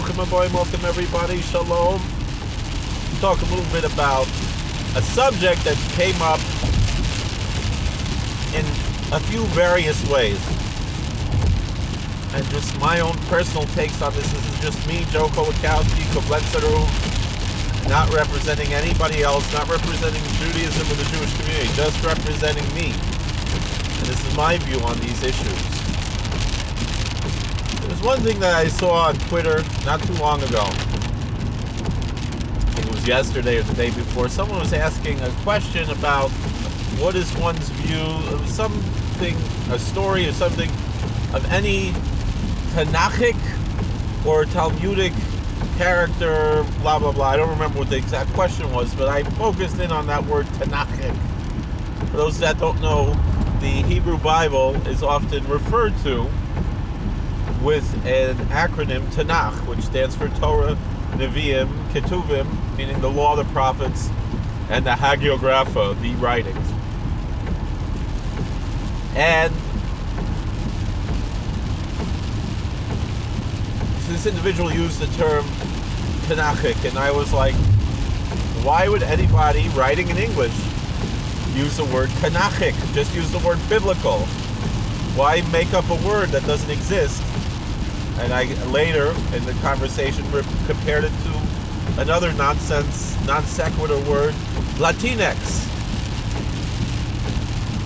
Welcome everybody. Shalom. Talk a little bit about a subject that came up in a few various ways, and just my own personal takes on this. This is just me, Joe Kolakowski, Koblenzeru, not representing anybody else, not representing Judaism or the Jewish community, just representing me. And this is my view on these issues. There's one thing that I saw on Twitter not too long ago. I think it was yesterday or the day before. Someone was asking a question about what is one's view of something, a story or something, of any Tanakhic or Talmudic character, blah, blah, blah. I don't remember what the exact question was, but I focused in on that word Tanakhic. For those that don't know, the Hebrew Bible is often referred to with an acronym Tanakh, which stands for Torah, Nevi'im, Ketuvim, meaning the law, the prophets, and the Hagiographa, the writings. And so this individual used the term Tanakhic, and I was like, why would anybody writing in English use the word Tanakhic? Just use the word biblical. Why make up a word that doesn't exist? And I later in the conversation compared it to another nonsense, non sequitur word, Latinx.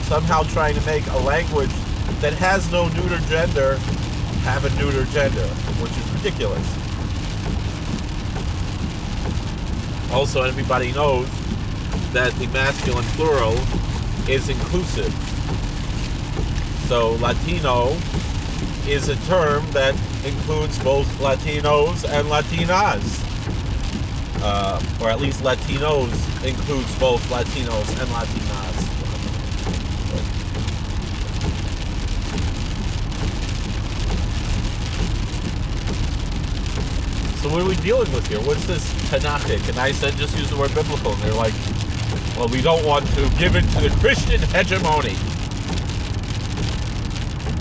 Somehow trying to make a language that has no neuter gender have a neuter gender, which is ridiculous. Also, everybody knows that the masculine plural is inclusive. So Latino is a term that includes both Latinos and Latinas. Or at least Latinos includes both Latinos and Latinas. So what are we dealing with here? What's this Tanakhic? And I said just use the word biblical. And they're like, well, we don't want to give in to the Christian hegemony.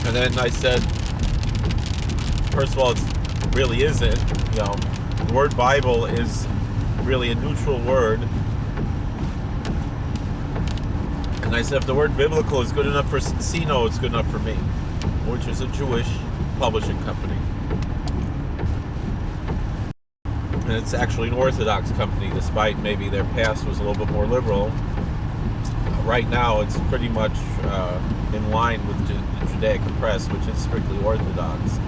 And then I said, first of all, it really isn't. You know, the word Bible is really a neutral word. And I said, if the word biblical is good enough for Sino, it's good enough for me, which is a Jewish publishing company. And it's actually an Orthodox company, despite maybe their past was a little bit more liberal. Right now, it's pretty much in line with the Judaica press, which is strictly Orthodox.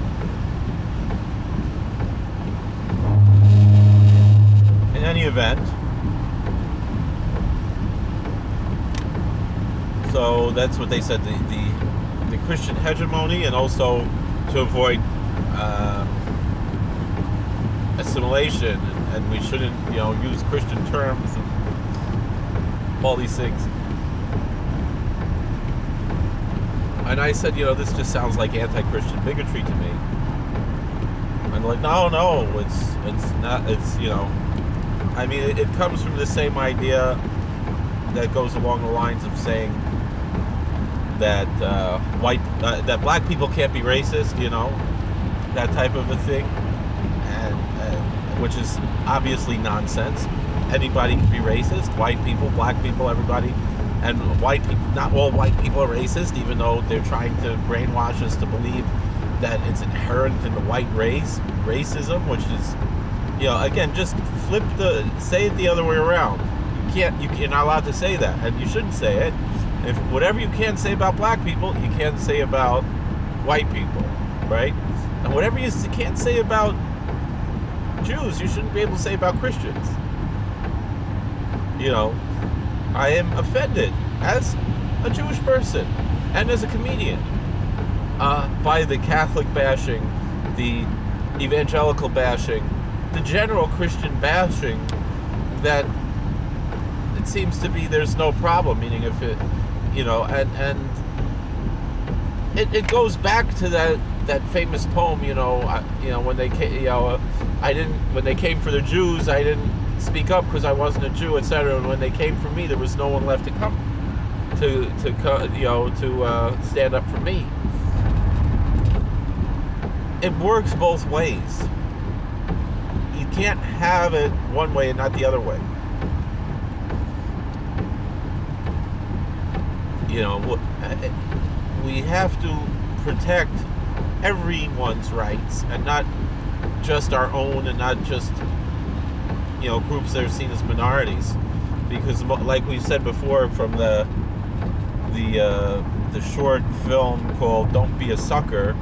In any event, so that's what they said, the Christian hegemony, and also to avoid assimilation, and we shouldn't, use Christian terms and all these things. And I said, this just sounds like anti-Christian bigotry to me. And like, no, it's not. It's I mean, it comes from the same idea that goes along the lines of saying that that black people can't be racist, that type of a thing. Which is obviously nonsense. Anybody can be racist. White people, black people, everybody. And white people, not all white people are racist, even though they're trying to brainwash us to believe that it's inherent in the white race, racism, which is, again, just say it the other way around. You're not allowed to say that, and you shouldn't say it. If whatever you can't say about black people, you can't say about white people, right? And whatever you can't say about Jews, you shouldn't be able to say about Christians. I am offended as a Jewish person and as a comedian by the Catholic bashing, the evangelical bashing, the general Christian bashing, that it seems to be there's no problem, meaning if it, and it goes back to that famous poem, when they came, when they came for the Jews, I didn't speak up because I wasn't a Jew, etc. And when they came for me, there was no one left to come to stand up for me. It works both ways. you can't have it one way and not the other way. You know, we have to protect everyone's rights and not just our own, and not just, you know, groups that are seen as minorities, because like we said before from the short film called Don't Be a Sucker,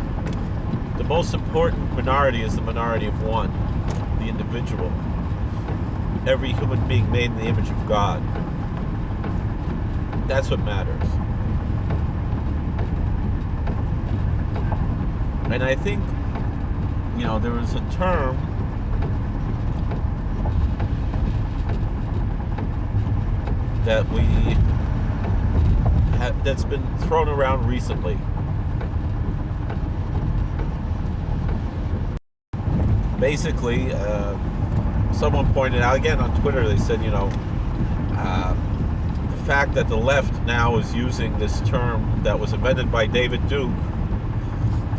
the most important minority is the minority of one, the individual. Every human being made in the image of God. That's what matters. And I think, you know, there was a term that that's been thrown around recently. Basically, someone pointed out, again on Twitter, they said, you know, the fact that the left now is using this term that was invented by David Duke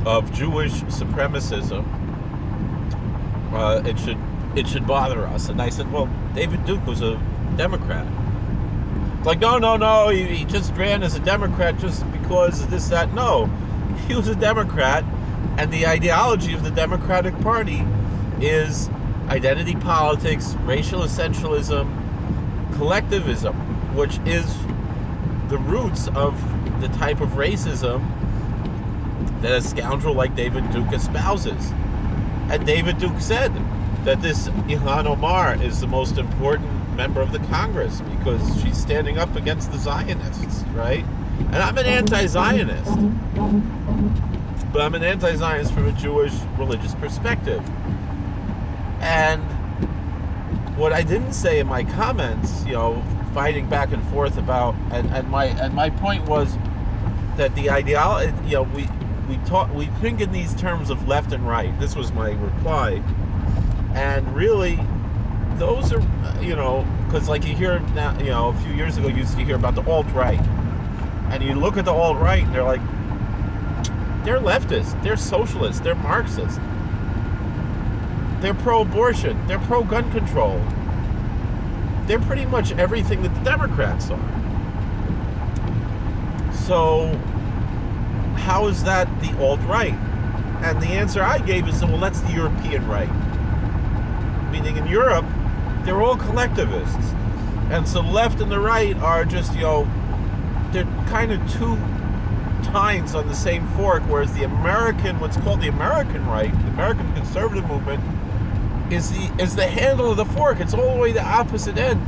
of Jewish supremacism, it should bother us. And I said, well, David Duke was a Democrat. It's like, no, he just ran as a Democrat just because of this, that. No, he was a Democrat, and the ideology of the Democratic Party is identity politics, racial essentialism, collectivism, which is the roots of the type of racism that a scoundrel like David Duke espouses. And David Duke said that this Ilhan Omar is the most important member of the Congress because she's standing up against the Zionists, right? And I'm an anti-Zionist, but I'm an anti-Zionist from a Jewish religious perspective. And what I didn't say in my comments, you know, fighting back and forth about, and my point was that the ideology, you know, we think in these terms of left and right. This was my reply, and really, those are, you know, because like you hear now, you know, a few years ago you used to hear about the alt-right, and you look at the alt-right and they're like, they're leftist, they're socialist, they're Marxist, they're pro-abortion, they're pro-gun control, they're pretty much everything that the Democrats are. So how is that the alt-right? And the answer I gave is, well, that's the European right. Meaning in Europe, they're all collectivists. And so the left and the right are just, you know, they're kind of two tines on the same fork, whereas the American, what's called the American right, the American conservative movement, is the handle of the fork. It's all the way the opposite end.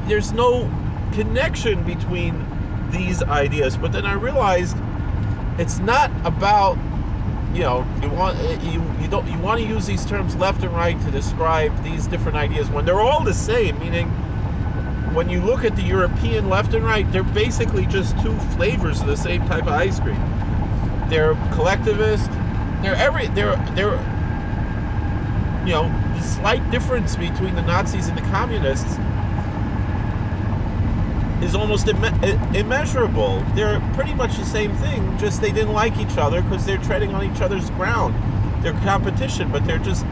There's no connection between these ideas. But then I realized it's not about, you know, you want to use these terms left and right to describe these different ideas when they're all the same. Meaning, when you look at the European left and right, they're basically just two flavors of the same type of ice cream. They're collectivist. They're you know, the slight difference between the Nazis and the communists is almost immeasurable. They're pretty much the same thing, just they didn't like each other because they're treading on each other's ground. They're competition, but they're just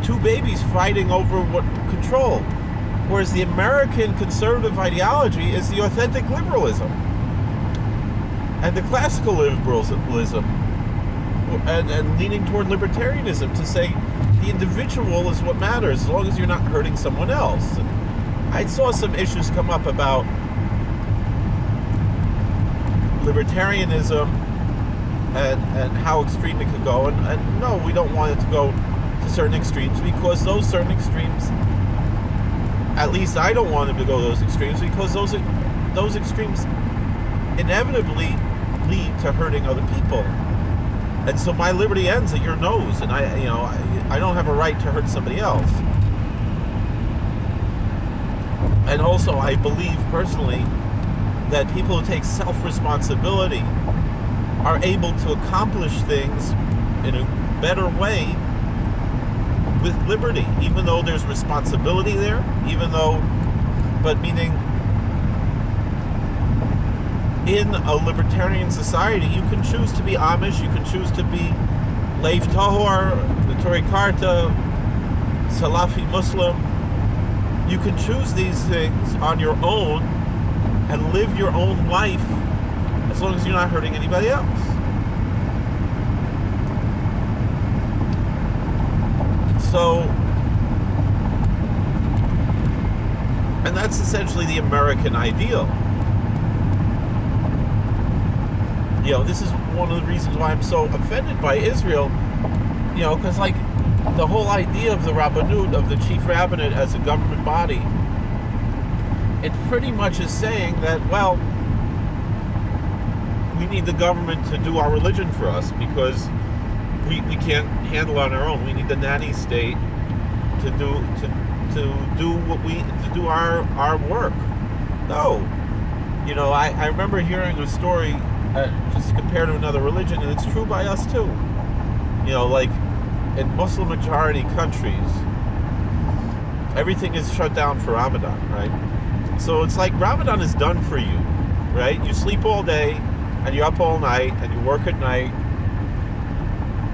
two babies fighting over what control. Whereas the American conservative ideology is the authentic liberalism and the classical liberalism, and leaning toward libertarianism to say the individual is what matters as long as you're not hurting someone else. And I saw some issues come up about libertarianism and how extreme it could go, and no, we don't want it to go to certain extremes, because those certain extremes, at least I don't want them to go to those extremes, because those extremes inevitably lead to hurting other people. And so my liberty ends at your nose, and I don't have a right to hurt somebody else. And also, I believe personally that people who take self-responsibility are able to accomplish things in a better way with liberty, even though there's responsibility there, but meaning in a libertarian society, you can choose to be Amish, you can choose to be Leif Tahor, Neturei Karta, Salafi Muslim. You can choose these things on your own and live your own life as long as you're not hurting anybody else. So, and that's essentially the American ideal. This is one of the reasons why I'm so offended by Israel, because like the whole idea of the Rabbanut, of the chief rabbinate as a government body, it pretty much is saying that, well, we need the government to do our religion for us because we can't handle it on our own. We need the nanny state to do our work. No, I remember hearing a story just compared to another religion, and it's true by us too. Like in Muslim majority countries, everything is shut down for Ramadan, right? So it's like Ramadan is done for you, right? You sleep all day and you're up all night and you work at night.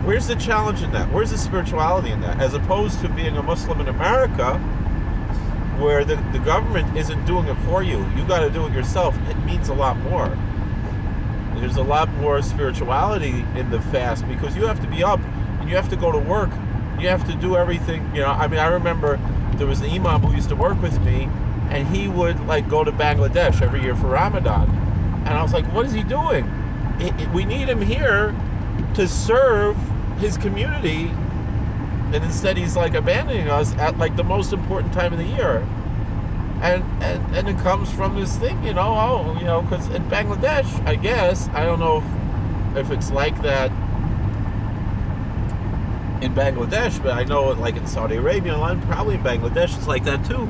Where's the challenge in that? Where's the spirituality in that? As opposed to being a Muslim in America, where the government isn't doing it for you. You got to do it yourself. It means a lot more. There's a lot more spirituality in the fast because you have to be up and you have to go to work. You have to do everything. I remember there was an imam who used to work with me, and he would like go to Bangladesh every year for Ramadan. And I was like, what is he doing? We need him here to serve his community, and instead he's like abandoning us at like the most important time of the year. And it comes from this thing, because in Bangladesh, I guess, I don't know if it's like that in Bangladesh, but I know like in Saudi Arabia and probably in Bangladesh it's like that too.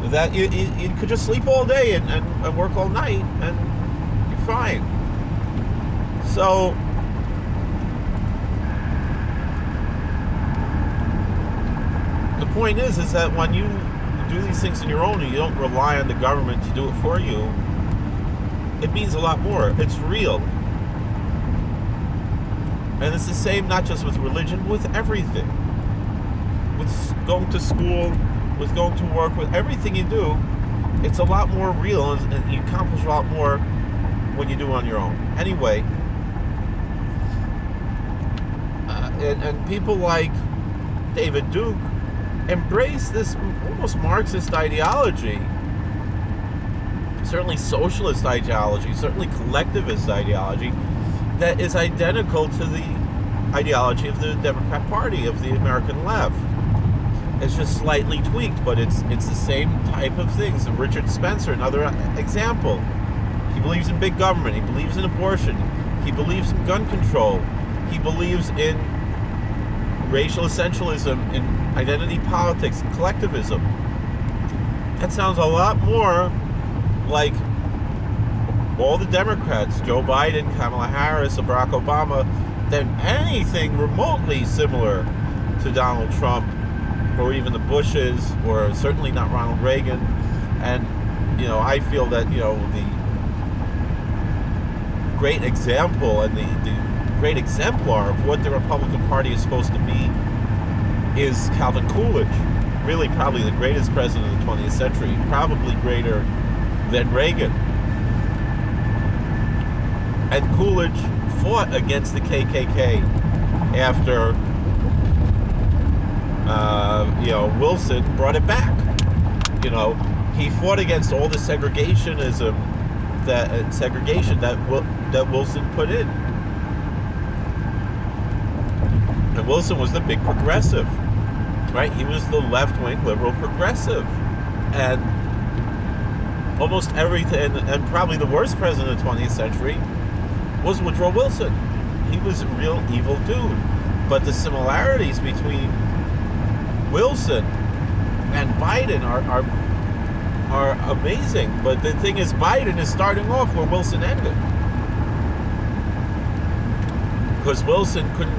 That you could just sleep all day and work all night and you're fine. So the point is that when you do these things on your own and you don't rely on the government to do it for you, it means a lot more. It's real. And it's the same not just with religion, with everything. With going to school, with going to work, with everything you do, it's a lot more real and you accomplish a lot more when you do it on your own. Anyway, and people like David Duke embrace this almost Marxist ideology, certainly socialist ideology, certainly collectivist ideology, that is identical to the ideology of the Democrat Party, of the American left. It's just slightly tweaked, but it's the same type of things. And Richard Spencer, another example, he believes in big government, he believes in abortion, he believes in gun control, he believes in racial essentialism, in identity politics, and collectivism. That sounds a lot more like all the Democrats, Joe Biden, Kamala Harris, or Barack Obama, than anything remotely similar to Donald Trump, or even the Bushes, or certainly not Ronald Reagan. And I feel that the great example and the great exemplar of what the Republican Party is supposed to be is Calvin Coolidge. Really, probably the greatest president of the 20th century, probably greater than Reagan. And Coolidge fought against the KKK after Wilson brought it back. He fought against all the segregation that Wilson put in. And Wilson was the big progressive, right? He was the left-wing liberal progressive. And almost everything, and probably the worst president of the 20th century was Woodrow Wilson. He was a real evil dude. But the similarities between Wilson and Biden are amazing. But the thing is, Biden is starting off where Wilson ended. Because Wilson couldn't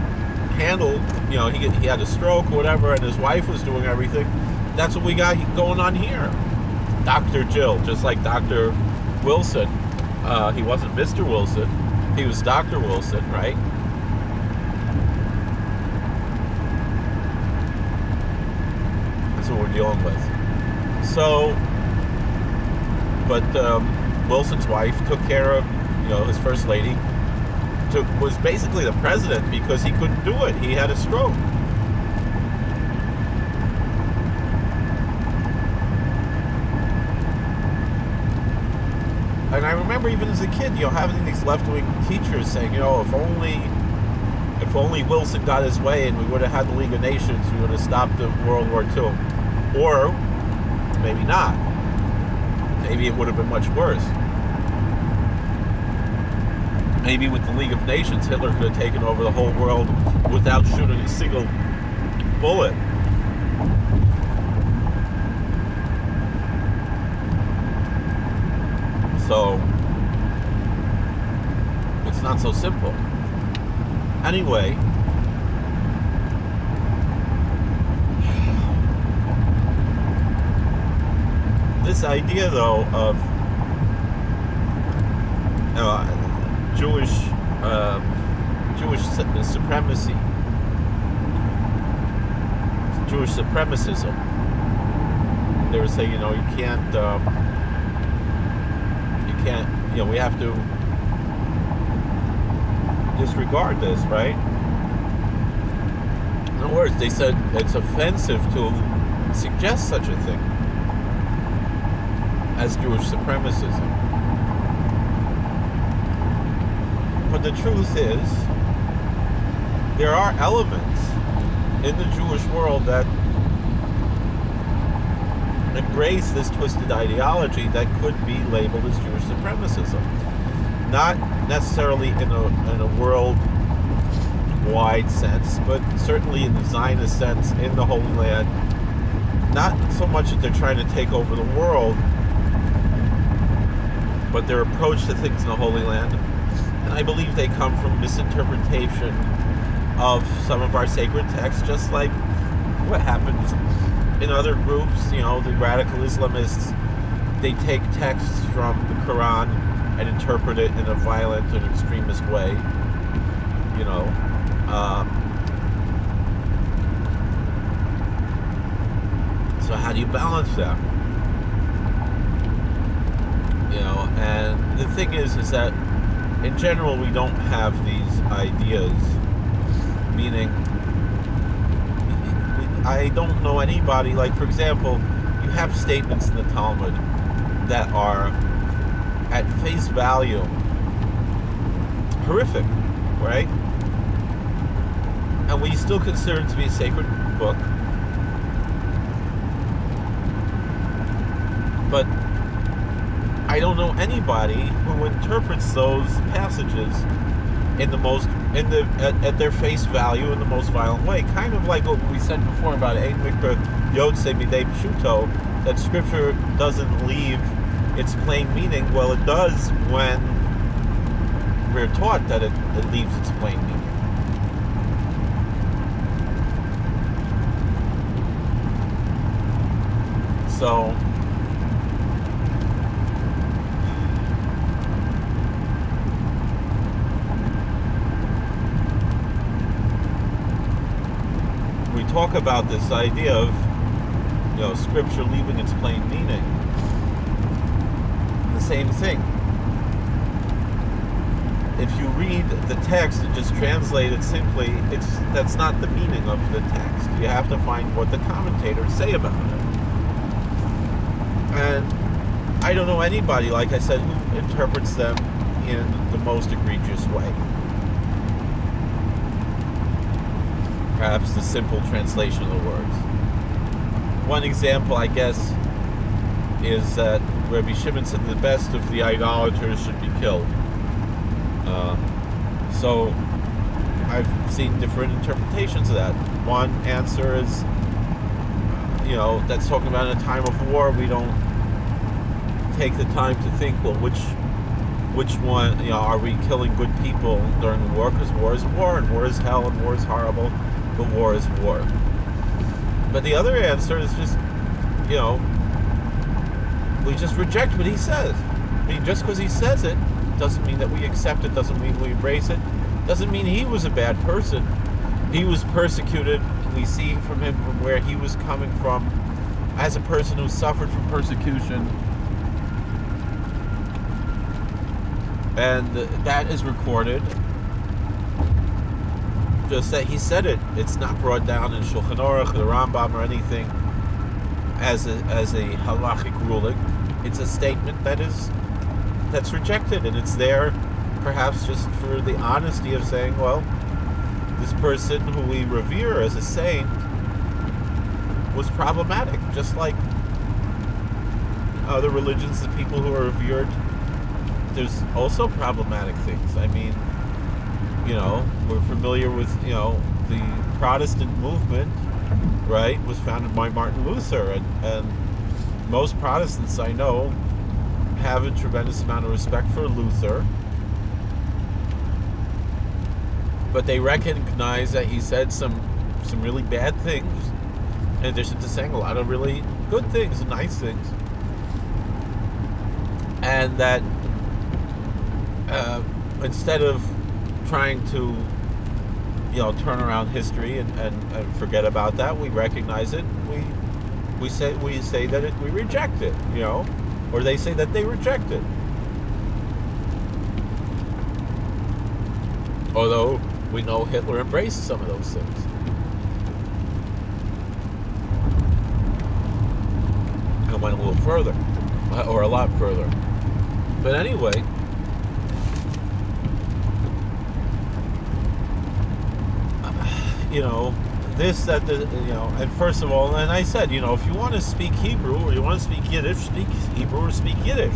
handle, he had a stroke or whatever, and his wife was doing everything. That's what we got going on here. Dr. Jill, just like Dr. Wilson. He wasn't Mr. Wilson. He was Dr. Wilson, right? dealing with. So, but Wilson's wife took care of, his first lady, was basically the president because he couldn't do it. He had a stroke. And I remember even as a kid, having these left-wing teachers saying, if only Wilson got his way and we would have had the League of Nations, we would have stopped the World War II. Or maybe not. Maybe it would have been much worse. Maybe with the League of Nations, Hitler could have taken over the whole world without shooting a single bullet. So, it's not so simple. Anyway, this idea, though, of Jewish supremacy, Jewish supremacism. They were saying, we have to disregard this, right? In other words, they said it's offensive to suggest such a thing as Jewish supremacism. But the truth is, there are elements in the Jewish world that embrace this twisted ideology that could be labeled as Jewish supremacism. Not necessarily in a world-wide sense, but certainly in the Zionist sense in the Holy Land. Not so much that they're trying to take over the world, but their approach to things in the Holy Land. And I believe they come from misinterpretation of some of our sacred texts, just like what happens in other groups. The radical Islamists, they take texts from the Quran and interpret it in a violent and extremist way. So how do you balance that? And the thing is that in general we don't have these ideas, meaning I don't know anybody, like for example, you have statements in the Talmud that are at face value horrific, right? And we still consider it to be a sacred book. But I don't know anybody who interprets those passages at their face value in the most violent way. Kind of like what we said before about Ein Mikra Yotze Midei Pshuto, that Scripture doesn't leave its plain meaning. Well, it does when we're taught that it leaves its plain meaning. So we talk about this idea of Scripture leaving its plain meaning. The same thing. If you read the text and just translate it simply, that's not the meaning of the text. You have to find what the commentators say about it. And I don't know anybody, like I said, who interprets them in the most egregious way. Perhaps the simple translation of the words. One example, I guess, is that Rabbi Shimon said the best of the idolaters should be killed. So I've seen different interpretations of that. One answer is, that's talking about in a time of war, we don't take the time to think, well, which one, are we killing good people during the war? Because war is war, and war is hell, and war is horrible, but war is war. But the other answer is just, we just reject what he says. I mean, just because he says it doesn't mean that we accept it, doesn't mean we embrace it, doesn't mean he was a bad person. He was persecuted. We see from him from where he was coming from as a person who suffered from persecution, and that is recorded. Just that he said it. It's not brought down in Shulchan Aruch, the Rambam, or anything as a halachic ruling. It's a statement that's rejected, and it's there perhaps just for the honesty of saying, well, this person who we revere as a saint was problematic, just like other religions, the people who are revered, there's also problematic things. I mean, we're familiar with, the Protestant movement, right, was founded by Martin Luther, and most Protestants I know have a tremendous amount of respect for Luther, but they recognize that he said some really bad things, in addition to saying a lot of really good things and nice things, and that instead of trying to turn around history and forget about that, we recognize it. We say that we reject it, or they say that they reject it. Although we know Hitler embraced some of those things. And went a little further, or a lot further. But anyway, and first of all, and I said, if you want to speak Hebrew or you want to speak Yiddish, speak Hebrew or speak Yiddish.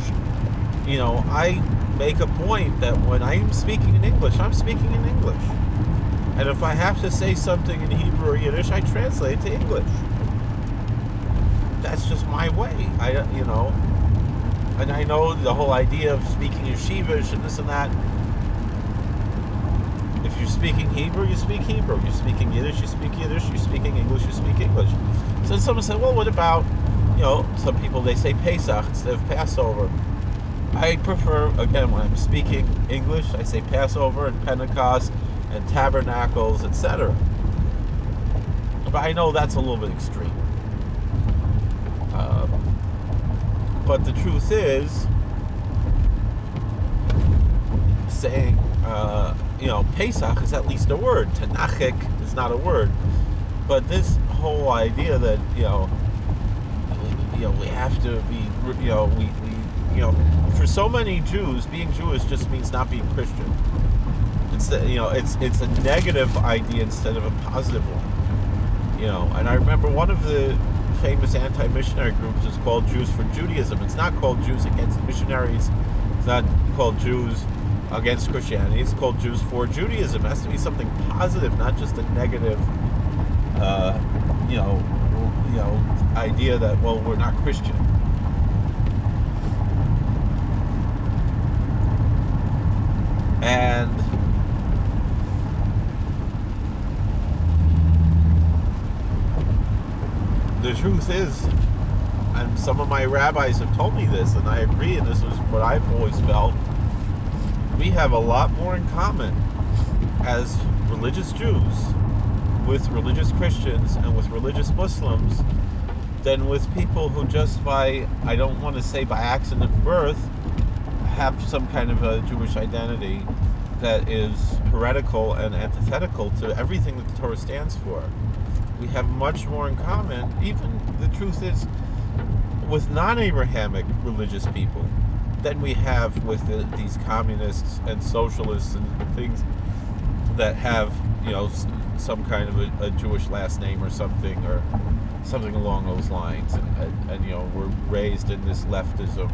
I make a point that when I'm speaking in English, I'm speaking in English. And if I have to say something in Hebrew or Yiddish, I translate it to English. That's just my way. And I know the whole idea of speaking yeshivish and this and that. If you're speaking Hebrew, you speak Hebrew. You're speaking Yiddish, you speak Yiddish. You're speaking English, you speak English. So then someone said, well, what about, some people, they say Pesach instead of Passover. I prefer, again, when I'm speaking English, I say Passover and Pentecost and Tabernacles, etc. But I know that's a little bit extreme. But the truth is, saying, Pesach is at least a word. Tanachik is not a word. But this whole idea that, we have to be, for so many Jews, being Jewish just means not being Christian. It's a negative idea instead of a positive one. And I remember one of the famous anti-missionary groups is called Jews for Judaism. It's not called Jews against missionaries. It's not called Jews against Christianity. It's called Jews for Judaism. It has to be something positive, not just a negative, idea that, well, we're not Christian. And the truth is, and some of my rabbis have told me this, and I agree, and this was what I've always felt, we have a lot more in common as religious Jews with religious Christians and with religious Muslims than with people who just by, I don't want to say by accident of birth, have some kind of a Jewish identity that is heretical and antithetical to everything that the Torah stands for. We have much more in common, even the truth is, with non-Abrahamic religious people than we have with these communists and socialists and things that have, some kind of a Jewish last name or something along those lines, and were raised in this leftism.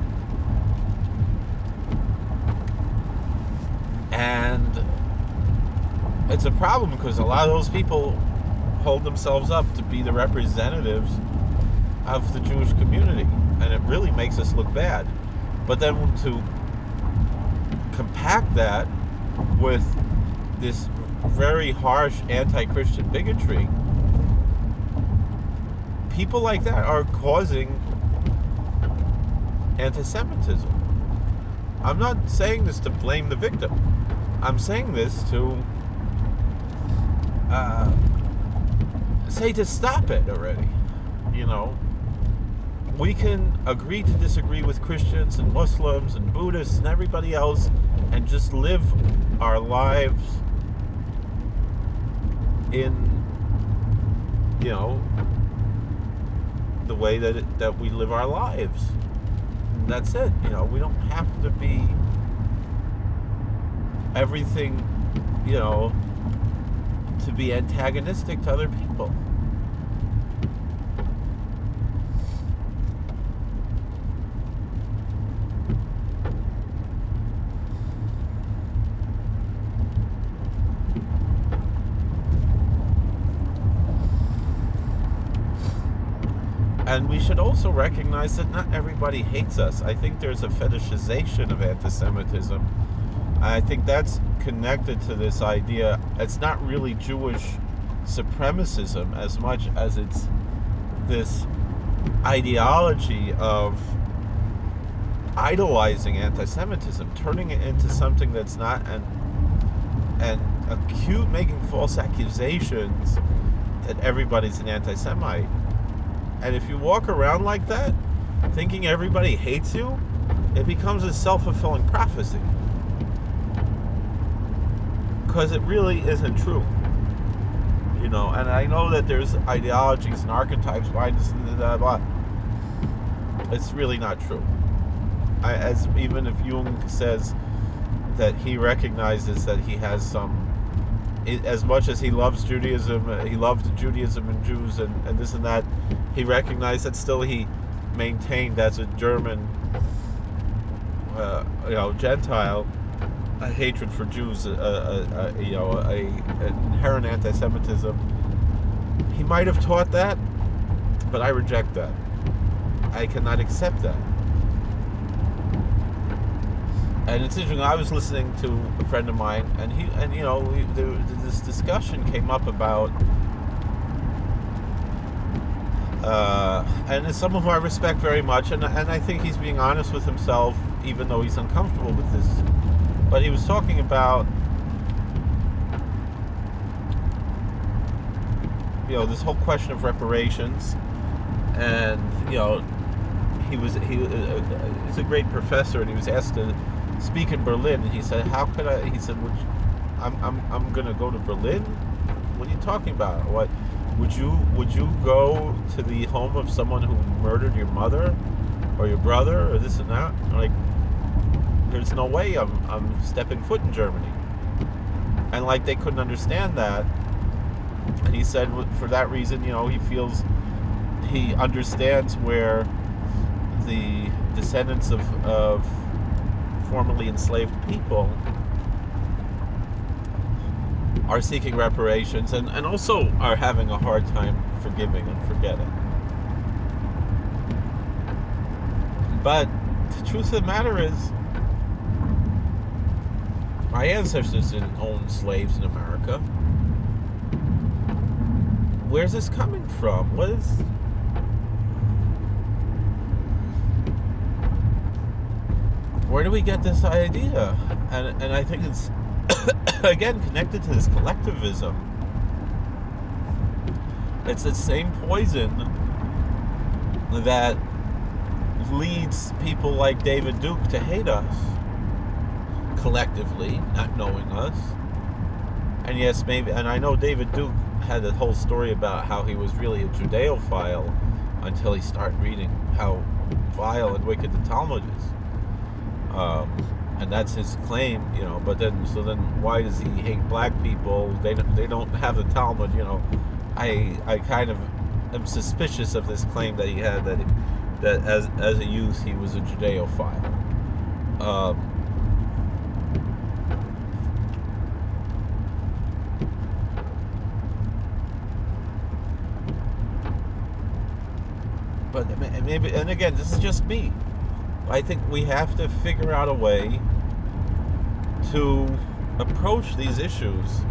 And it's a problem because a lot of those people hold themselves up to be the representatives of the Jewish community, and it really makes us look bad. But then to compact that with this very harsh anti-Christian bigotry, people like that are causing anti-Semitism. I'm not saying this to blame the victim. I'm saying this to say to stop it already. we can agree to disagree with Christians and Muslims and Buddhists and everybody else and just live our lives in, the way that we live our lives. And that's it. We don't have to be everything, to be antagonistic to other people. And we should also recognize that not everybody hates us. I think there's a fetishization of anti-Semitism. I think that's connected to this idea. It's not really Jewish supremacism as much as it's this ideology of idolizing anti-Semitism, turning it into something that's not, and making false accusations that everybody's an anti-Semite. And if you walk around like that, thinking everybody hates you, it becomes a self-fulfilling prophecy. Because it really isn't true. And I know that there's ideologies and archetypes behind this and that, but it's really not true. Even if Jung says that he recognizes that he has some, as much as he loves Judaism, he loved Judaism and Jews and this and that, he recognized that still he maintained as a German, Gentile, a hatred for Jews, a inherent anti-Semitism. He might have taught that, but I reject that. I cannot accept that. And it's interesting. I was listening to a friend of mine, and this discussion came up about, and it's someone who I respect very much, and I think he's being honest with himself, even though he's uncomfortable with this. But he was talking about, this whole question of reparations, and he's a great professor, and he was asked to speak in Berlin, and he said, "How could I?" He said, "I'm going to go to Berlin. What are you talking about? What would you go to the home of someone who murdered your mother or your brother or this and that?" I'm like, there's no way I'm stepping foot in Germany. And they couldn't understand that. And he said for that reason, he understands where the descendants of formerly enslaved people are seeking reparations and also are having a hard time forgiving and forgetting. But the truth of the matter is, my ancestors didn't own slaves in America. Where's this coming from? Where do we get this idea? And I think it's again connected to this collectivism. It's the same poison that leads people like David Duke to hate us collectively, not knowing us. And yes, maybe, and I know David Duke had a whole story about how he was really a Judeophile until he started reading how vile and wicked the Talmud is. And that's his claim, but then why does he hate black people? They don't have the Talmud, I kind of am suspicious of this claim that he had, that as a youth he was a Judeophile. But maybe, and again, this is just me. I think we have to figure out a way to approach these issues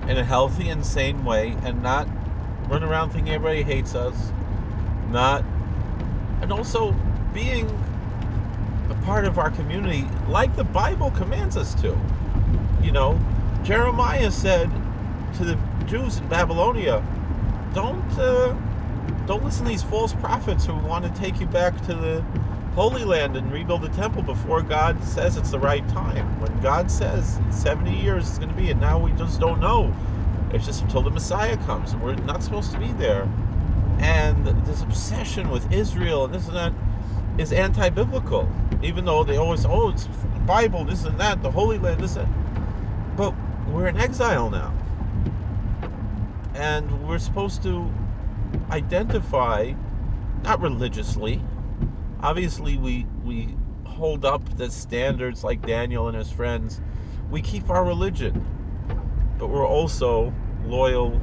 in a healthy and sane way, and not run around thinking everybody hates us, and also being a part of our community like the Bible commands us to. Jeremiah said to the Jews in Babylonia, don't Don't listen to these false prophets who want to take you back to the Holy Land and rebuild the temple before God says it's the right time. When God says in 70 years it's going to be, and now we just don't know. It's just until the Messiah comes, and we're not supposed to be there. And this obsession with Israel and this and that is anti-biblical, even though they always, it's the Bible, this and that, the Holy Land, this and that. But we're in exile now. And we're supposed to identify, not religiously, obviously we hold up the standards like Daniel and his friends. We keep our religion, but we're also loyal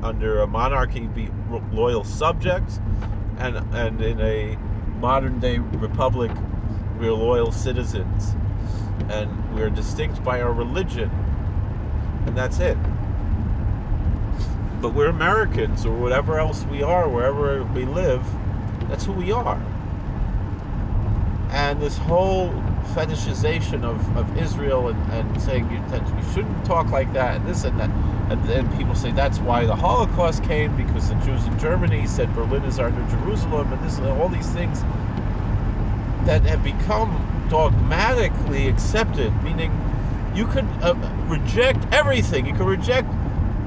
under a monarchy, be loyal subjects, and in a modern day republic, we're loyal citizens, and we're distinct by our religion, and that's it. But we're Americans, or whatever else we are, wherever we live, that's who we are. And this whole fetishization of Israel and saying that you shouldn't talk like that and this and that, and then people say that's why the Holocaust came, because the Jews in Germany said Berlin is our new Jerusalem, and this and all these things that have become dogmatically accepted, meaning you could reject everything. You could reject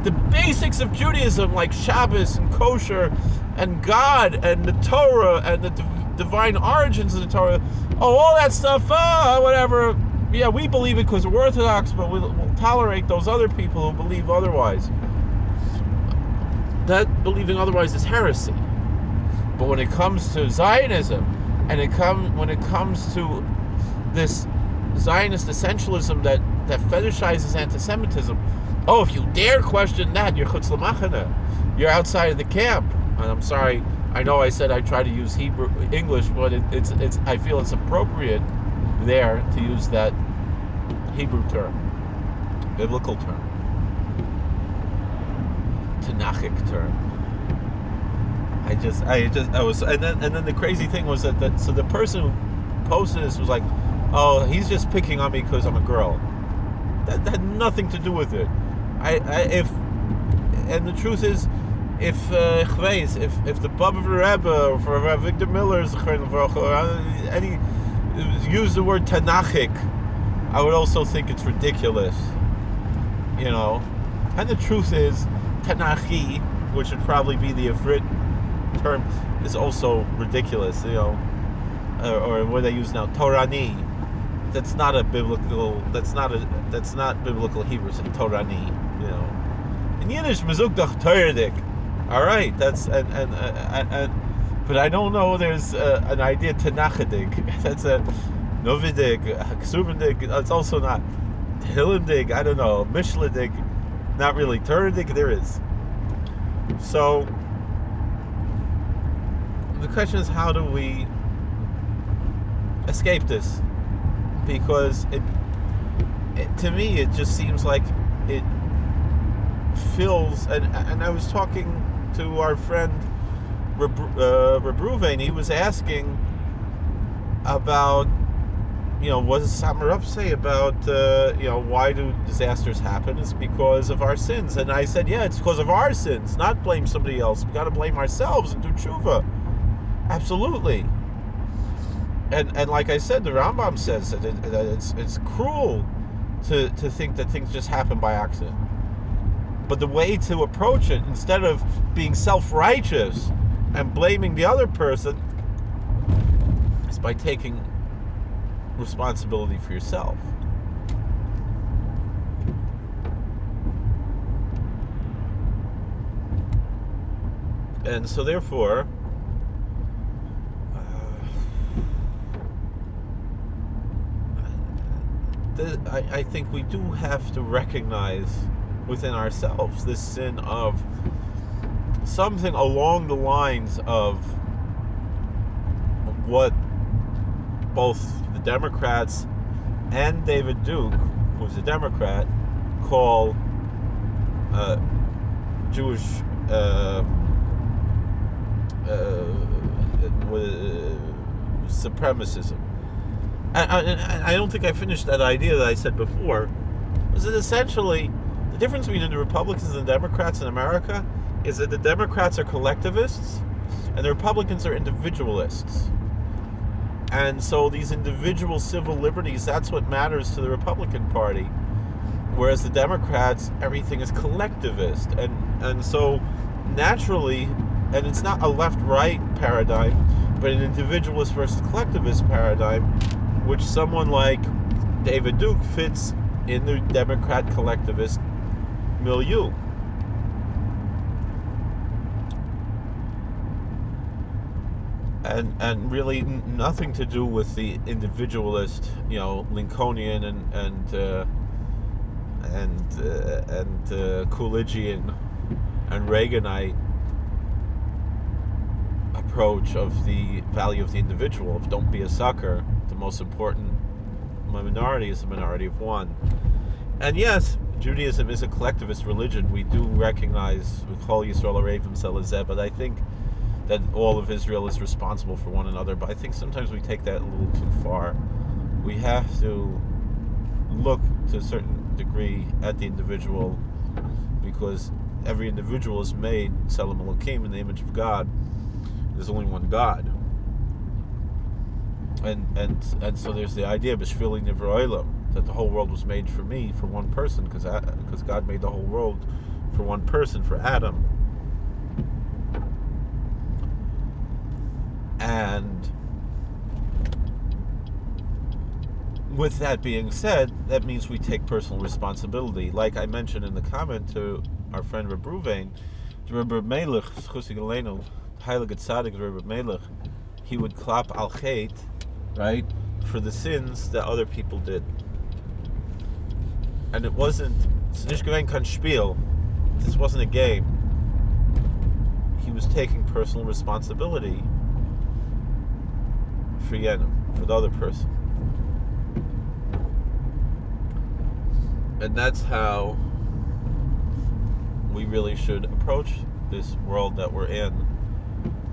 the basics of Judaism like Shabbos and kosher and God and the Torah and the divine origins of the Torah. All that stuff, whatever. Yeah, we believe it because we're Orthodox, but we'll tolerate those other people who believe otherwise. That believing otherwise is heresy. But when it comes to Zionism, and when it comes to this Zionist essentialism that fetishizes anti-Semitism, if you dare question that, you're chutz l'machane. You're outside of the camp. And I'm sorry, I know I said I try to use English, but it's I feel it's appropriate there to use that Hebrew term, biblical term, Tanakhic term. I was, and then the crazy thing was that so the person who posted this was like, he's just picking on me because I'm a girl. That had nothing to do with it. And the truth is, if the Baba Rebbe or for Rav Victor Miller's any use the word Tanakhic, I would also think it's ridiculous, And the truth is, Tanachi, which would probably be the Ivrit term, is also ridiculous, or what they use now, Torani. That's not biblical biblical Hebrew saying Torani, In Yiddish, Mezuk doch Teuradik. All right, that's and but I don't know. There's an idea Tanachadik. That's a Novidik, Ksubendik. It's also not Hillendig. I don't know, Mishladik. Not really Teuradik. There is. So the question is, how do we escape this? Because it to me, it just seems like it fills. And I was talking to our friend Rebruven. He was asking about, what does Samarup say about, why do disasters happen? It's because of our sins. And I said, yeah, it's because of our sins, not blame somebody else. We got to blame ourselves and do tshuva. Absolutely. And like I said, the Rambam says that it's cruel to think that things just happen by accident. But the way to approach it, instead of being self-righteous and blaming the other person, is by taking responsibility for yourself. And so therefore, I think we do have to recognize within ourselves this sin of something along the lines of what both the Democrats and David Duke, who's a Democrat, call Jewish supremacism. I don't think I finished that idea that I said before. Is that essentially the difference between the Republicans and the Democrats in America is that the Democrats are collectivists and the Republicans are individualists. And so these individual civil liberties, that's what matters to the Republican Party. Whereas the Democrats, everything is collectivist. And so naturally, and it's not a left-right paradigm, but an individualist versus collectivist paradigm, which someone like David Duke fits in the Democrat collectivist milieu. And really nothing to do with the individualist, Lincolnian and Coolidgean and Reaganite approach of the value of the individual, of don't be a sucker. The most important minority is the minority of one. And yes, Judaism is a collectivist religion. We do recognize Chol Yisrael Arevim Zelazeh, but I think that all of Israel is responsible for one another. But I think sometimes we take that a little too far. We have to look to a certain degree at the individual, because every individual is made Tzelem Elokim, in the image of God. There's only one God. And so there's the idea, B'shvili Nivra Olam, that the whole world was made for me, for one person, because God made the whole world for one person, for Adam. And with that being said, that means we take personal responsibility. Like I mentioned in the comment to our friend Reb Ruvain, Reb Melech, Schusig Elenu, Heilige Tzaddik Reb Melech, he would clap al chet, right, for the sins that other people did. And it wasn't, it's nicht gewesen kein Spiel, this wasn't a game. He was taking personal responsibility for Yenim, for the other person. And that's how we really should approach this world that we're in,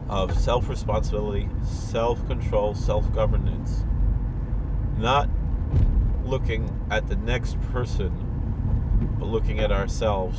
of self-responsibility, self-control, self-governance. Not looking at the next person, but looking at ourselves